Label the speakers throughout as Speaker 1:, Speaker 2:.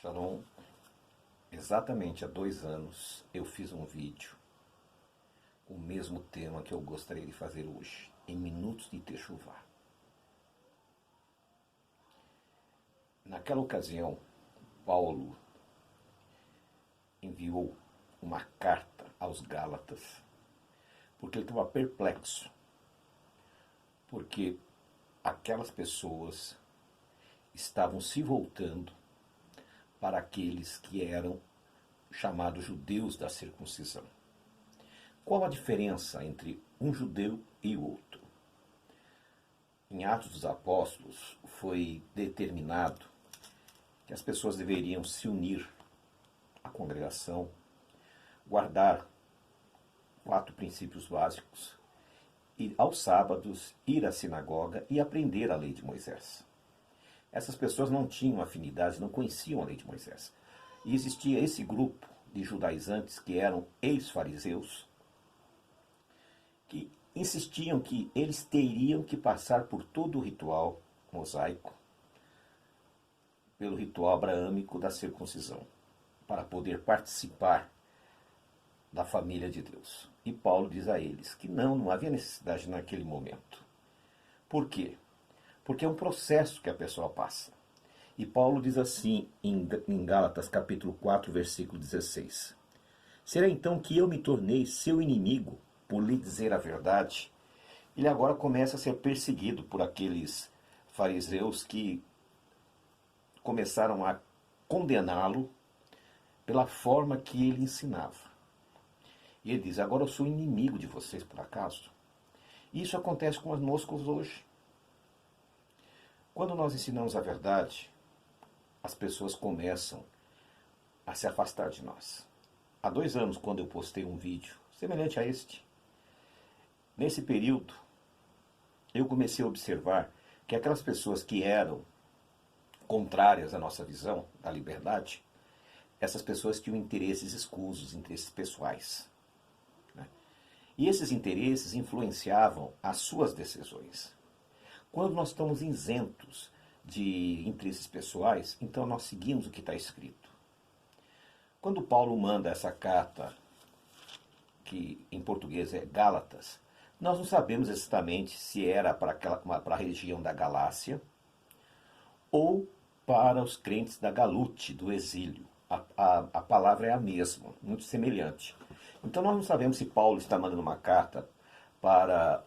Speaker 1: Shalom, exatamente há 2 anos eu fiz um vídeo, o mesmo tema que eu gostaria de fazer hoje, em minutos de Techuvá. Naquela ocasião, Paulo enviou uma carta aos Gálatas, porque ele estava perplexo, porque aquelas pessoas estavam se voltando para aqueles que eram chamados judeus da circuncisão. Qual a diferença entre um judeu e o outro? Em Atos dos Apóstolos foi determinado que as pessoas deveriam se unir à congregação, guardar 4 princípios básicos, e aos sábados ir à sinagoga e aprender a lei de Moisés. Essas pessoas não tinham afinidade, não conheciam a lei de Moisés. E existia esse grupo de judaizantes que eram ex-fariseus, que insistiam que eles teriam que passar por todo o ritual mosaico, pelo ritual abraâmico da circuncisão, para poder participar da família de Deus. E Paulo diz a eles que não havia necessidade naquele momento. Por quê? Porque é um processo que a pessoa passa. E Paulo diz assim em Gálatas capítulo 4, versículo 16. Será então que eu me tornei seu inimigo por lhe dizer a verdade? Ele agora começa a ser perseguido por aqueles fariseus que começaram a condená-lo pela forma que ele ensinava. E ele diz, agora eu sou inimigo de vocês por acaso? E isso acontece conosco hoje. Quando nós ensinamos a verdade, as pessoas começam a se afastar de nós. Há 2 anos, quando eu postei um vídeo semelhante a este, nesse período, eu comecei a observar que aquelas pessoas que eram contrárias à nossa visão da liberdade, essas pessoas tinham interesses escusos, interesses pessoais. E esses interesses influenciavam as suas decisões. Quando nós estamos isentos de interesses pessoais, então nós seguimos o que está escrito. Quando Paulo manda essa carta, que em português é Gálatas, nós não sabemos exatamente se era para a região da Galácia ou para os crentes da Galute, do exílio. A palavra é a mesma, muito semelhante. Então nós não sabemos se Paulo está mandando uma carta para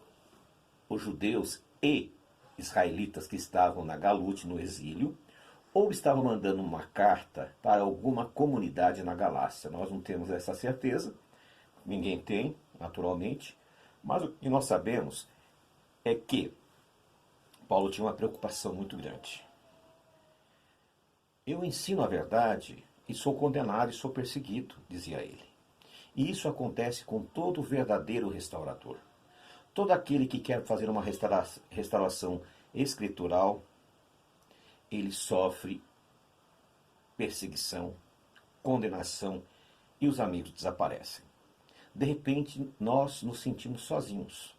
Speaker 1: os judeus e israelitas que estavam na Galute, no exílio, ou estava mandando uma carta para alguma comunidade na Galácia. Nós não temos essa certeza, ninguém tem, naturalmente, mas o que nós sabemos é que Paulo tinha uma preocupação muito grande. Eu ensino a verdade e sou condenado e sou perseguido, dizia ele. E isso acontece com todo verdadeiro restaurador. Todo aquele que quer fazer uma restauração escritural, ele sofre perseguição, condenação e os amigos desaparecem. De repente, nós nos sentimos sozinhos.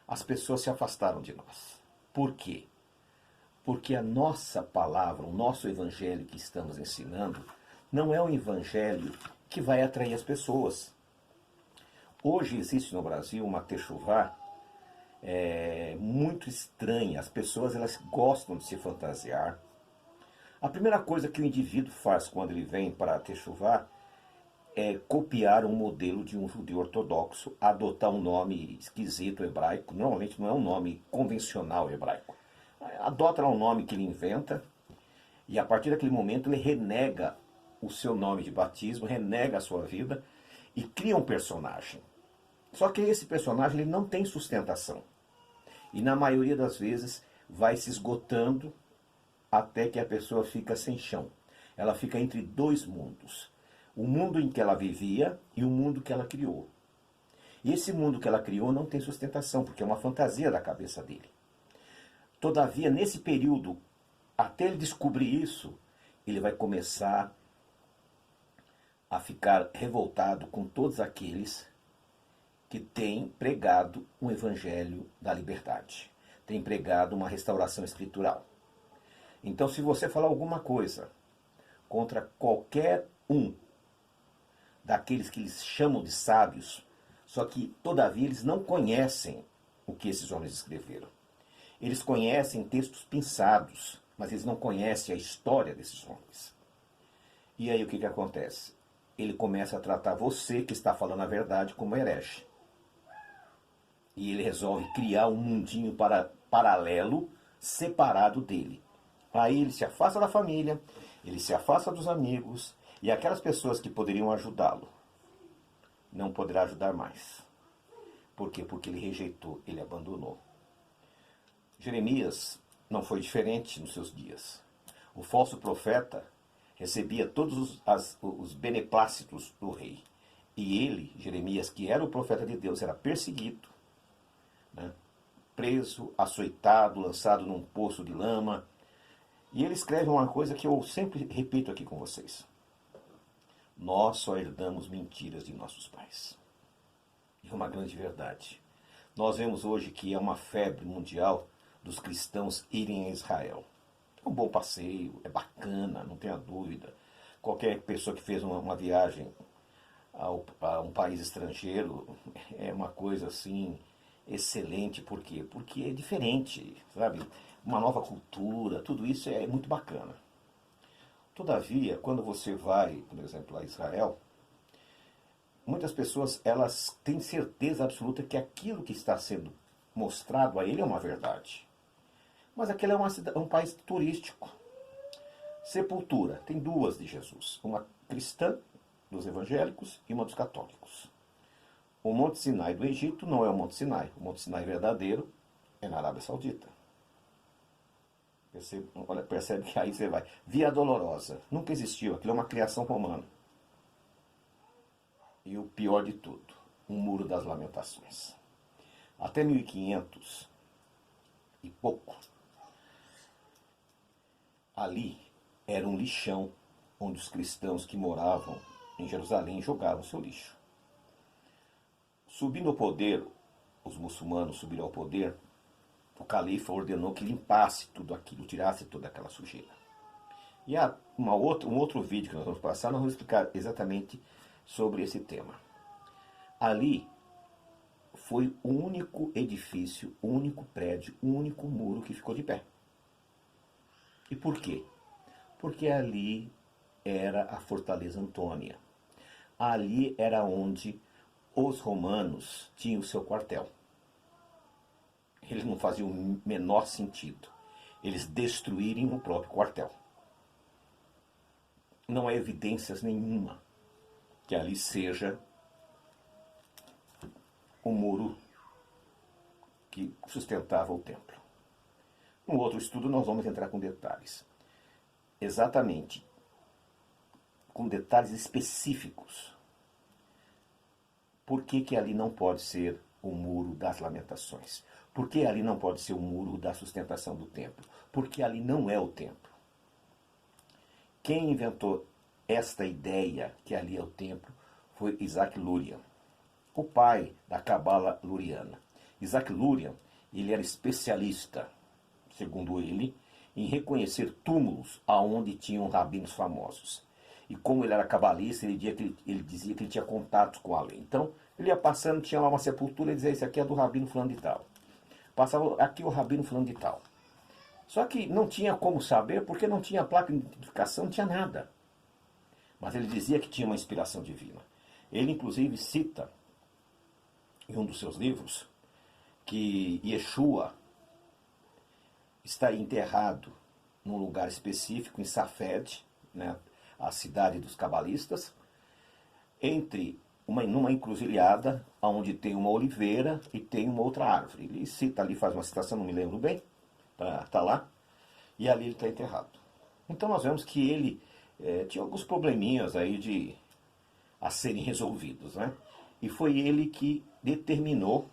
Speaker 1: As pessoas se afastaram de nós. Por quê? Porque a nossa palavra, o nosso evangelho que estamos ensinando, não é um evangelho que vai atrair as pessoas. Hoje existe no Brasil uma Techuvá muito estranha. As pessoas elas gostam de se fantasiar. A primeira coisa que o indivíduo faz quando ele vem para a Techuvá é copiar um modelo de um judeu ortodoxo, adotar um nome esquisito hebraico, normalmente não é um nome convencional hebraico. Adota um nome que ele inventa e a partir daquele momento ele renega o seu nome de batismo, renega a sua vida e cria um personagem. Só que esse personagem ele não tem sustentação. E na maioria das vezes vai se esgotando até que a pessoa fica sem chão. Ela fica entre 2 mundos. O mundo em que ela vivia e o mundo que ela criou. E esse mundo que ela criou não tem sustentação, porque é uma fantasia da cabeça dele. Todavia, nesse período, até ele descobrir isso, ele vai começar a ficar revoltado com todos aqueles que têm pregado um evangelho da liberdade, têm pregado uma restauração escritural. Então, se você falar alguma coisa contra qualquer um daqueles que eles chamam de sábios, só que, todavia, eles não conhecem o que esses homens escreveram. Eles conhecem textos pensados, mas eles não conhecem a história desses homens. E aí o que acontece? Ele começa a tratar você, que está falando a verdade, como herege. E ele resolve criar um mundinho paralelo, separado dele. Aí ele se afasta da família, ele se afasta dos amigos, e aquelas pessoas que poderiam ajudá-lo, não poderá ajudar mais. Por quê? Porque ele rejeitou, ele abandonou. Jeremias não foi diferente nos seus dias. O falso profeta recebia todos os beneplácitos do rei. E ele, Jeremias, que era o profeta de Deus, era perseguido, né? Preso, açoitado, lançado num poço de lama. E ele escreve uma coisa que eu sempre repito aqui com vocês. Nós só herdamos mentiras de nossos pais. E é uma grande verdade. Nós vemos hoje que é uma febre mundial dos cristãos irem a Israel. É um bom passeio, é bacana, não tenha dúvida. Qualquer pessoa que fez uma viagem a um país estrangeiro é uma coisa assim excelente. Por quê? Porque é diferente, sabe? Uma nova cultura, tudo isso é muito bacana. Todavia, quando você vai, por exemplo, a Israel, muitas pessoas elas têm certeza absoluta que aquilo que está sendo mostrado a ele é uma verdade. Mas aquele é um país turístico. Sepultura, tem duas de Jesus. Uma cristã, dos evangélicos, e uma dos católicos. O Monte Sinai do Egito não é o Monte Sinai. O Monte Sinai verdadeiro é na Arábia Saudita. Percebe que aí você vai. Via Dolorosa. Nunca existiu. Aquilo é uma criação romana. E o pior de tudo, um Muro das Lamentações. Até 1500 e pouco, ali era um lixão onde os cristãos que moravam em Jerusalém jogavam seu lixo. Subindo ao poder, os muçulmanos subiram ao poder, o califa ordenou que limpasse tudo aquilo, tirasse toda aquela sujeira. E há um outro vídeo que nós vamos passar, nós vamos explicar exatamente sobre esse tema. Ali foi o único edifício, o único prédio, o único muro que ficou de pé. E por quê? Porque ali era a Fortaleza Antônia. Ali era onde os romanos tinham o seu quartel. Eles não faziam o menor sentido eles destruírem o próprio quartel. Não há evidências nenhuma que ali seja o muro que sustentava o templo. No outro estudo nós vamos entrar com detalhes. Exatamente, com detalhes específicos. Por que ali não pode ser o muro das lamentações? Por que ali não pode ser o muro da sustentação do templo? Porque ali não é o templo. Quem inventou esta ideia que ali é o templo foi Isaac Luria, o pai da cabala luriana. Isaac Luria, ele era especialista, segundo ele, em reconhecer túmulos aonde tinham rabinos famosos. E como ele era cabalista, ele dizia que ele tinha contatos com a lei. Então, ele ia passando, tinha lá uma sepultura e dizia, esse aqui é do rabino fulano de tal. Passava aqui o rabino fulano de tal. Só que não tinha como saber, porque não tinha placa de identificação, não tinha nada. Mas ele dizia que tinha uma inspiração divina. Ele, inclusive, cita em um dos seus livros que Yeshua está enterrado num lugar específico, em Safed, né, a cidade dos cabalistas, numa encruzilhada, onde tem uma oliveira e tem uma outra árvore. Ele cita ali, faz uma citação, não me lembro bem, está lá, e ali ele está enterrado. Então nós vemos que ele tinha alguns probleminhas aí a serem resolvidos, né? E foi ele que determinou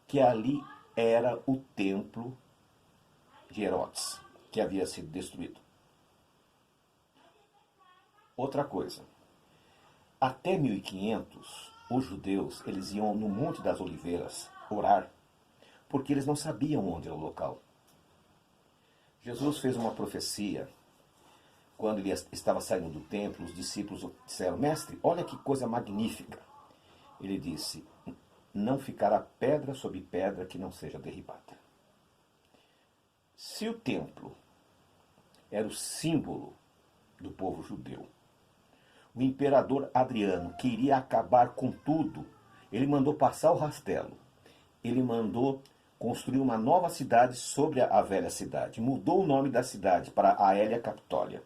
Speaker 1: que ali era o templo de Herodes, que havia sido destruído. Outra coisa, até 1500, os judeus eles iam no Monte das Oliveiras orar, porque eles não sabiam onde era o local. Jesus fez uma profecia quando ele estava saindo do templo, os discípulos disseram: Mestre, olha que coisa magnífica. Ele disse: não ficará pedra sobre pedra que não seja derribada. Se o templo era o símbolo do povo judeu, o imperador Adriano queria acabar com tudo. Ele mandou passar o rastelo. Ele mandou construir uma nova cidade sobre a velha cidade. Mudou o nome da cidade para Aelia Capitolia.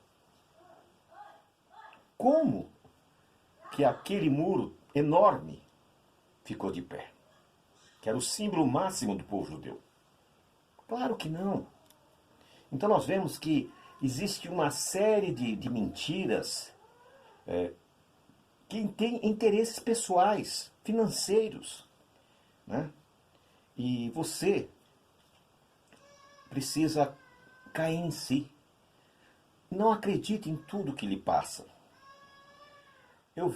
Speaker 1: Como que aquele muro enorme ficou de pé? Que era o símbolo máximo do povo judeu. Claro que não. Então nós vemos que existe uma série de mentiras que têm interesses pessoais, financeiros, né? E você precisa cair em si. Não acredite em tudo que lhe passa. Eu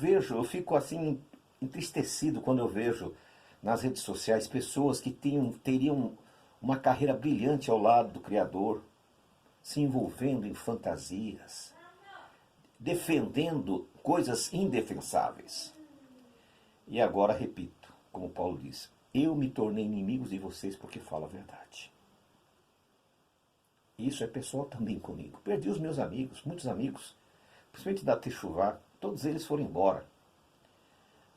Speaker 1: fico assim entristecido quando eu vejo nas redes sociais pessoas que teriam uma carreira brilhante ao lado do Criador, se envolvendo em fantasias, defendendo coisas indefensáveis. E agora repito, como Paulo diz: eu me tornei inimigo de vocês porque falo a verdade. Isso é pessoal também comigo. Perdi os meus amigos, muitos amigos, principalmente da Techuvá, todos eles foram embora.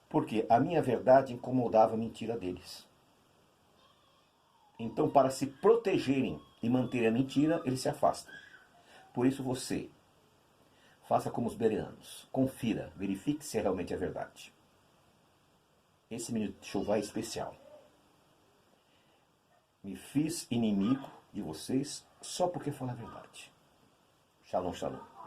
Speaker 1: Porque a minha verdade incomodava a mentira deles. Então, para se protegerem e manterem a mentira, eles se afastam. Por isso você, faça como os bereanos. Confira, verifique se realmente é verdade. Esse Minuto de Techuvá é especial. Me fiz inimigo de vocês só porque falo a verdade. Shalom, shalom.